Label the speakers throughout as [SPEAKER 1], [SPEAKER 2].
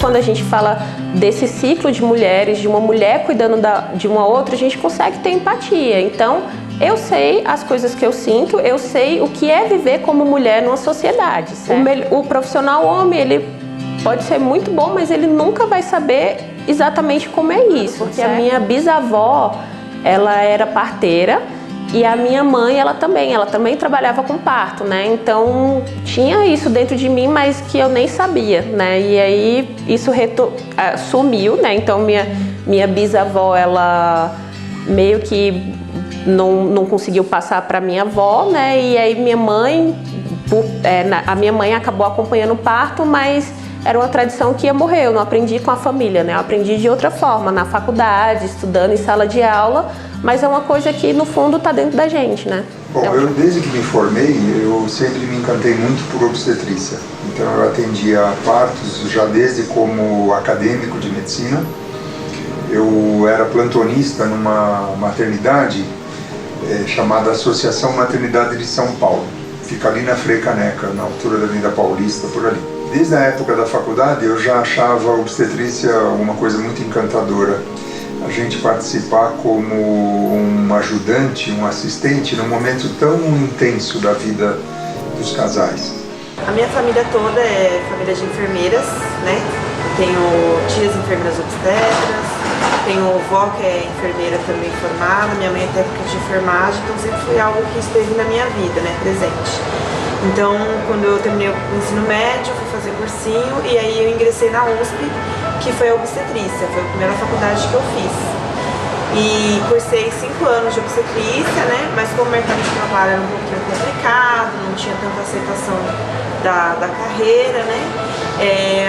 [SPEAKER 1] quando a gente fala desse ciclo de mulheres, de uma mulher cuidando de uma outra, a gente consegue ter empatia. Então, eu sei as coisas que eu sinto, eu sei o que é viver como mulher numa sociedade. O profissional homem, ele pode ser muito bom, mas ele nunca vai saber exatamente como é isso. Porque a minha bisavó, ela era parteira e a minha mãe, ela também trabalhava com parto, né? Então, tinha isso dentro de mim, mas que eu nem sabia, né? E aí, isso sumiu, né? Então, minha bisavó, ela meio que não conseguiu passar para minha avó, né? E aí minha mãe, a minha mãe acabou acompanhando o parto, mas era uma tradição que ia morrer. Eu não aprendi com a família, né? Eu aprendi de outra forma, na faculdade, estudando em sala de aula, mas é uma coisa que no fundo está dentro da gente, né?
[SPEAKER 2] Bom, eu desde que me formei, eu sempre me encantei muito por obstetrícia. Então eu atendia partos já desde como acadêmico de medicina. Eu era plantonista numa maternidade chamada Associação Maternidade de São Paulo. Fica ali na Frei Caneca, na altura da Avenida Paulista, por ali. Desde a época da faculdade eu já achava a obstetrícia uma coisa muito encantadora. A gente participar como um ajudante, um assistente, num momento tão intenso da vida dos casais.
[SPEAKER 3] A minha família toda é família de enfermeiras, né? Tenho tias enfermeiras obstetras, tenho avó que é enfermeira também formada, minha mãe é técnica de enfermagem, então sempre foi algo que esteve na minha vida, né, presente. Então, quando eu terminei o ensino médio, fui fazer cursinho e aí eu ingressei na USP, que foi a obstetrícia, foi a primeira faculdade que eu fiz. E cursei 5 anos de obstetrícia, né, mas como o mercado de trabalho era um pouquinho complicado, não tinha tanta aceitação da carreira, né.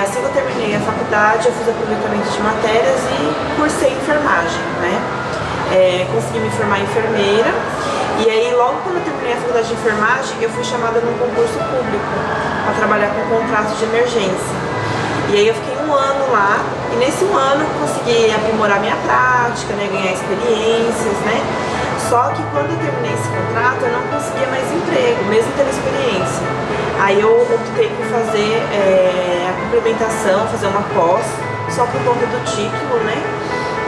[SPEAKER 3] Assim que eu terminei a faculdade, eu fiz aproveitamento de matérias e cursei enfermagem, né? Consegui me formar enfermeira e aí logo quando eu terminei a faculdade de enfermagem, eu fui chamada num concurso público para trabalhar com contrato de emergência. E aí eu fiquei 1 ano lá e nesse 1 ano eu consegui aprimorar minha prática, né? Ganhar experiências, né? Só que quando eu terminei esse contrato, eu não conseguia mais emprego, mesmo tendo experiência. Aí eu optei por fazer a complementação, fazer uma pós, só por conta do título, né?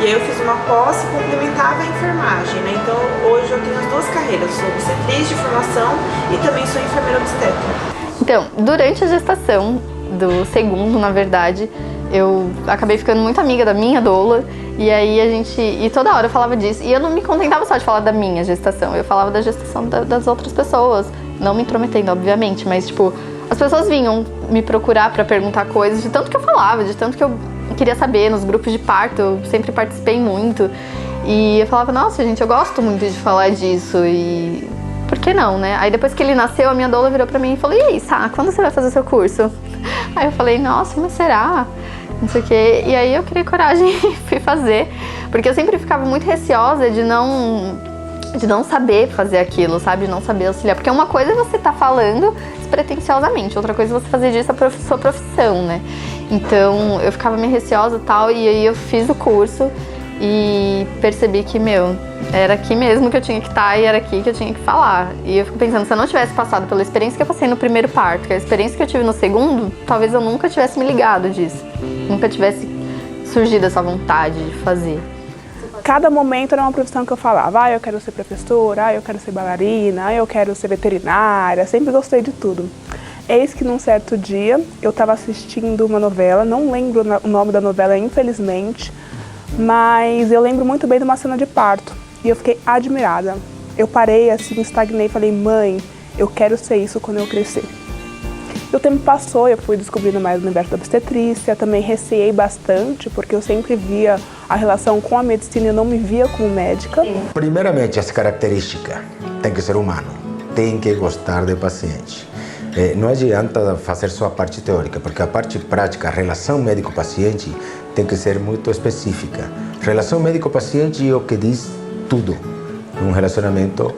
[SPEAKER 3] E aí eu fiz uma pós e complementava a enfermagem, né? Então hoje eu tenho as 2 carreiras, sou obstetriz de formação e também sou enfermeira obstetra.
[SPEAKER 4] Então, durante a gestação do segundo, na verdade, eu acabei ficando muito amiga da minha doula. E aí e toda hora eu falava disso. E eu não me contentava só de falar da minha gestação, eu falava da gestação das outras pessoas. Não me intrometendo, obviamente, mas tipo, as pessoas vinham me procurar pra perguntar coisas, de tanto que eu falava, de tanto que eu queria saber nos grupos de parto, eu sempre participei muito. E eu falava, nossa gente, eu gosto muito de falar disso e por que não, né? Aí depois que ele nasceu, a minha doula virou pra mim e falou, e aí, Sá, quando você vai fazer o seu curso? Aí eu falei, nossa, mas será? Não sei o quê. E aí eu criei coragem e fui fazer, porque eu sempre ficava muito receosa de não saber fazer aquilo, sabe? De não saber auxiliar. Porque uma coisa é você estar falando despretensiosamente, outra coisa é você fazer disso a sua profissão, né? Então eu ficava meio receosa e tal, e aí eu fiz o curso e percebi que, era aqui mesmo que eu tinha que estar e era aqui que eu tinha que falar. E eu fico pensando, se eu não tivesse passado pela experiência que eu passei no primeiro parto, que a experiência que eu tive no segundo, talvez eu nunca tivesse me ligado disso. Nunca tivesse surgido essa vontade de fazer.
[SPEAKER 5] Cada momento era uma profissão que eu falava, eu quero ser professora, eu quero ser bailarina, eu quero ser veterinária, sempre gostei de tudo. Eis que num certo dia eu estava assistindo uma novela, não lembro o nome da novela infelizmente, mas eu lembro muito bem de uma cena de parto e eu fiquei admirada. Eu parei assim, estagnei e falei, mãe, eu quero ser isso quando eu crescer. E o tempo passou, eu fui descobrindo mais o universo da obstetrícia, também receei bastante, porque eu sempre via a relação com a medicina e eu não me via como médica.
[SPEAKER 6] Primeiramente, as características. Tem que ser humano, tem que gostar do paciente. Não adianta fazer só a parte teórica, porque a parte prática, a relação médico-paciente, tem que ser muito específica. Relação médico-paciente é o que diz tudo num relacionamento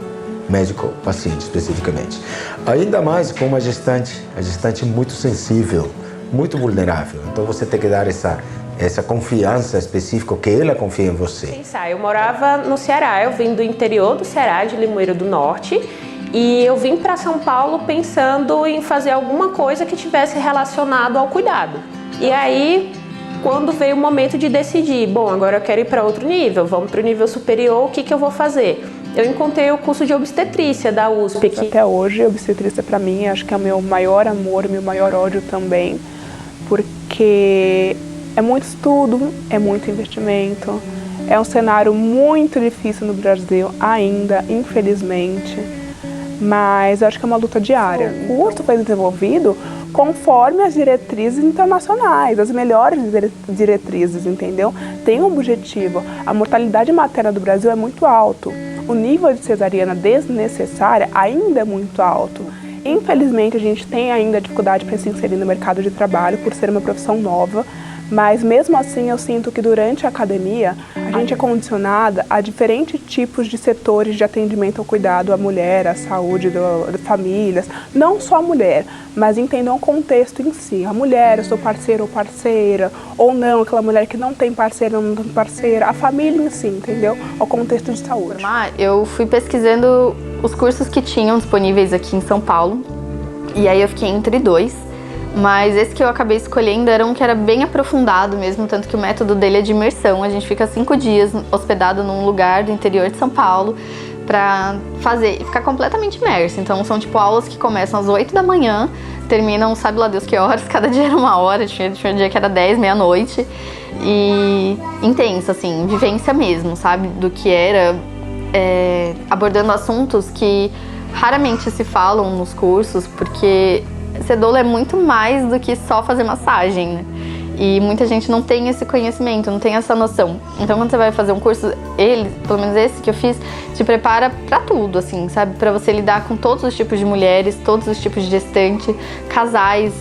[SPEAKER 6] médico-paciente, especificamente. Ainda mais com uma gestante, a gestante muito sensível, muito vulnerável. Então você tem que dar essa confiança específica, que ela confia em você.
[SPEAKER 1] Pensar, eu morava no Ceará, eu vim do interior do Ceará, de Limoeiro do Norte, e eu vim para São Paulo pensando em fazer alguma coisa que tivesse relacionado ao cuidado. E aí quando veio o momento de decidir, bom, agora eu quero ir para outro nível, vamos para o nível superior, o que eu vou fazer? Eu encontrei o curso de obstetrícia da USP.
[SPEAKER 5] Até hoje, obstetrícia para mim, acho que é o meu maior amor, meu maior ódio também, porque é muito estudo, é muito investimento, é um cenário muito difícil no Brasil ainda, infelizmente, mas eu acho que é uma luta diária. O curso foi desenvolvido conforme as diretrizes internacionais, as melhores diretrizes, entendeu? Tem um objetivo. A mortalidade materna do Brasil é muito alto. O nível de cesariana desnecessária ainda é muito alto. Infelizmente, a gente tem ainda dificuldade para se inserir no mercado de trabalho por ser uma profissão nova, mas mesmo assim eu sinto que durante a academia a gente é condicionada a diferentes tipos de setores de atendimento ao cuidado à mulher, à saúde das famílias, não só a mulher, mas entendam o contexto em si. A mulher, eu sou parceiro ou parceira, ou não, aquela mulher que não tem parceiro ou não tem parceira, a família em si, entendeu? O contexto de saúde.
[SPEAKER 4] Eu fui pesquisando os cursos que tinham disponíveis aqui em São Paulo, e aí eu fiquei entre dois. Mas esse que eu acabei escolhendo era um que era bem aprofundado mesmo, tanto que o método dele é de imersão. A gente fica 5 dias hospedado num lugar do interior de São Paulo pra ficar completamente imerso. Então são tipo aulas que começam às 8 da manhã, terminam sabe lá Deus que horas, cada dia era 1 hora, tinha um dia que era 10, meia-noite. E intenso, assim, vivência mesmo, sabe? Do que era, abordando assuntos que raramente se falam nos cursos, porque ser doula é muito mais do que só fazer massagem, né? E muita gente não tem esse conhecimento, não tem essa noção. Então quando você vai fazer um curso, pelo menos esse que eu fiz, te prepara pra tudo, assim, sabe? Pra você lidar com todos os tipos de mulheres, todos os tipos de gestante, casais,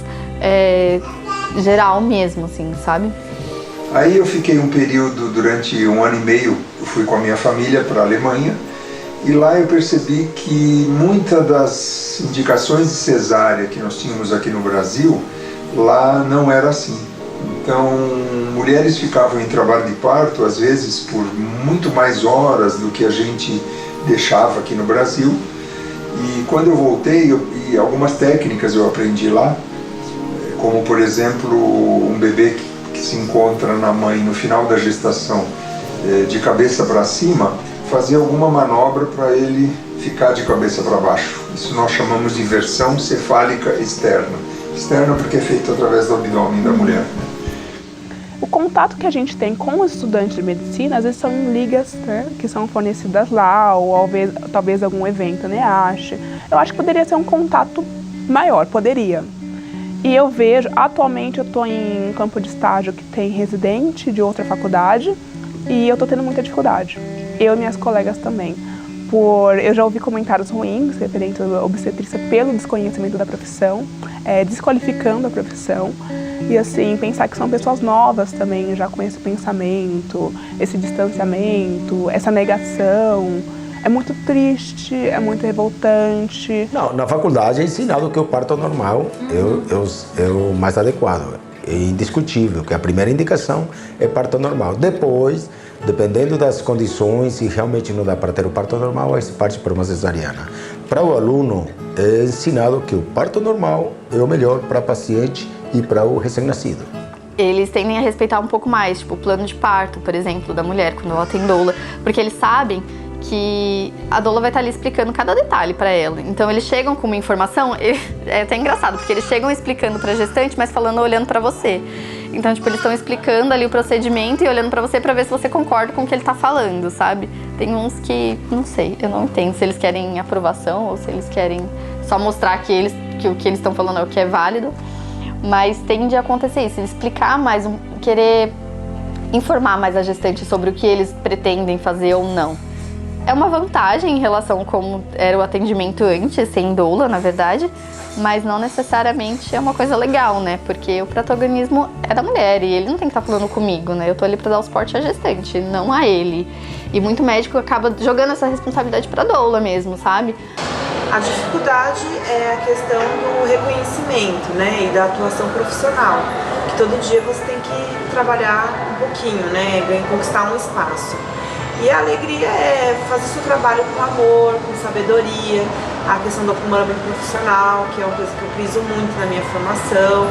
[SPEAKER 4] geral mesmo, assim, sabe?
[SPEAKER 2] Aí eu fiquei um período, durante 1 ano e meio, eu fui com a minha família para a Alemanha, e lá eu percebi que muitas das indicações de cesárea que nós tínhamos aqui no Brasil, lá não era assim. Então, mulheres ficavam em trabalho de parto, às vezes por muito mais horas do que a gente deixava aqui no Brasil. E quando eu voltei, e algumas técnicas eu aprendi lá, como por exemplo, um bebê que se encontra na mãe no final da gestação, de cabeça para cima, fazer alguma manobra para ele ficar de cabeça para baixo. Isso nós chamamos de inversão cefálica externa. Externa porque é feito através do abdômen da mulher.
[SPEAKER 5] O contato que a gente tem com os estudantes de medicina, às vezes são em ligas, né, que são fornecidas lá, ou talvez algum evento, né, eu acho que poderia ser um contato maior, poderia. E eu vejo, atualmente eu estou em um campo de estágio que tem residente de outra faculdade, e eu estou tendo muita dificuldade. Eu e minhas colegas também. Eu já ouvi comentários ruins referentes à obstetrícia pelo desconhecimento da profissão, desqualificando a profissão. E assim, pensar que são pessoas novas também, já com esse pensamento, esse distanciamento, essa negação. É muito triste, é muito revoltante.
[SPEAKER 6] Não, na faculdade é ensinado que o parto normal é o mais adequado. É indiscutível que a primeira indicação é parto normal. Depois, dependendo das condições, se realmente não dá para ter o parto normal, aí se parte para uma cesariana. Para o aluno, é ensinado que o parto normal é o melhor para a paciente e para o recém-nascido.
[SPEAKER 4] Eles tendem a respeitar um pouco mais, tipo o plano de parto, por exemplo, da mulher, quando ela tem doula, porque eles sabem que a doula vai estar ali explicando cada detalhe para ela. Então eles chegam com uma informação, é até engraçado, porque eles chegam explicando para a gestante, mas falando, olhando para você. Então, tipo, eles estão explicando ali o procedimento e olhando pra você pra ver se você concorda com o que ele tá falando, sabe? Tem uns que, não sei, eu não entendo se eles querem aprovação ou se eles querem só mostrar que o que eles estão falando é o que é válido. Mas tende a acontecer isso, eles explicar mais, querer informar mais a gestante sobre o que eles pretendem fazer ou não. É uma vantagem em relação a como era o atendimento antes, sem doula, na verdade, mas não necessariamente é uma coisa legal, né? Porque o protagonismo é da mulher e ele não tem que estar falando comigo, né? Eu tô ali pra dar o suporte à gestante, não a ele. E muito médico acaba jogando essa responsabilidade pra doula mesmo, sabe?
[SPEAKER 3] A dificuldade é a questão do reconhecimento, né? E da atuação profissional. Que todo dia você tem que trabalhar um pouquinho, né? Conquistar um espaço. E a alegria é fazer seu trabalho com amor, com sabedoria, a questão do aprimoramento profissional, que é uma coisa que eu friso muito na minha formação.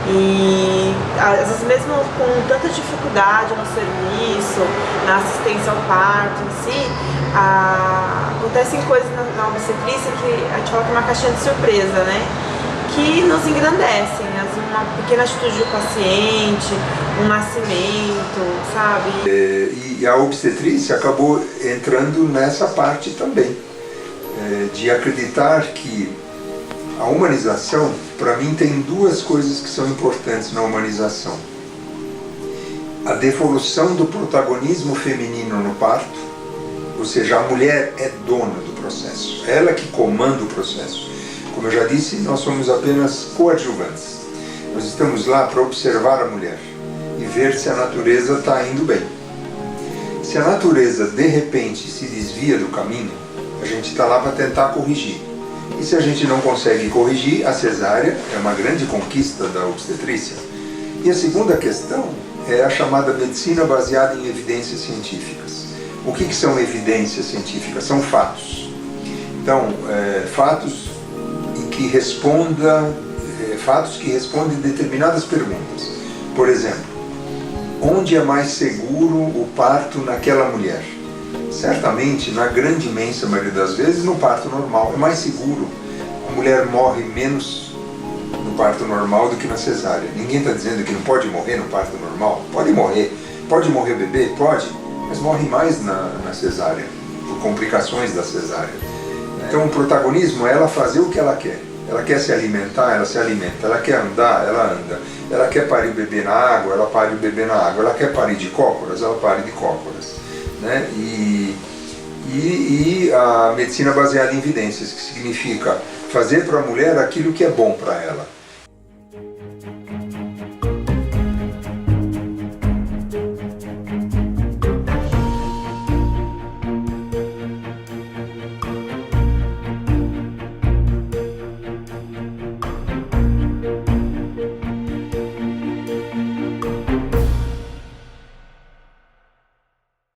[SPEAKER 3] E às vezes mesmo com tanta dificuldade no serviço, na assistência ao parto em si, acontecem coisas na obstetrícia que a gente fala que é uma caixinha de surpresa, né? Que nos engrandecem, uma pequena atitude do paciente, um nascimento, sabe?
[SPEAKER 2] E a obstetrícia acabou entrando nessa parte também, de acreditar que a humanização, para mim, tem duas coisas que são importantes na humanização. A devolução do protagonismo feminino no parto, ou seja, a mulher é dona do processo, ela que comanda o processo. Como eu já disse, nós somos apenas coadjuvantes. Nós estamos lá para observar a mulher e ver se a natureza está indo bem. Se a natureza, de repente, se desvia do caminho, a gente está lá para tentar corrigir. E se a gente não consegue corrigir, a cesárea é uma grande conquista da obstetrícia. E a segunda questão é a chamada medicina baseada em evidências científicas. O que são evidências científicas? São fatos. Então, fatos que respondem determinadas perguntas. Por exemplo, onde é mais seguro o parto naquela mulher? Certamente, na grande imensa maioria das vezes, no parto normal é mais seguro. A mulher morre menos no parto normal do que na cesárea. Ninguém está dizendo que não pode morrer no parto normal. Pode morrer. Pode morrer o bebê? Pode. Mas morre mais na cesárea, por complicações da cesárea. Então o protagonismo é ela fazer o que ela quer. Ela quer se alimentar, ela se alimenta. Ela quer andar, ela anda. Ela quer parir o bebê na água, ela pare o bebê na água. Ela quer parir de cócoras, ela pare de cócoras. Né? E a medicina baseada em evidências, que significa fazer para a mulher aquilo que é bom para ela.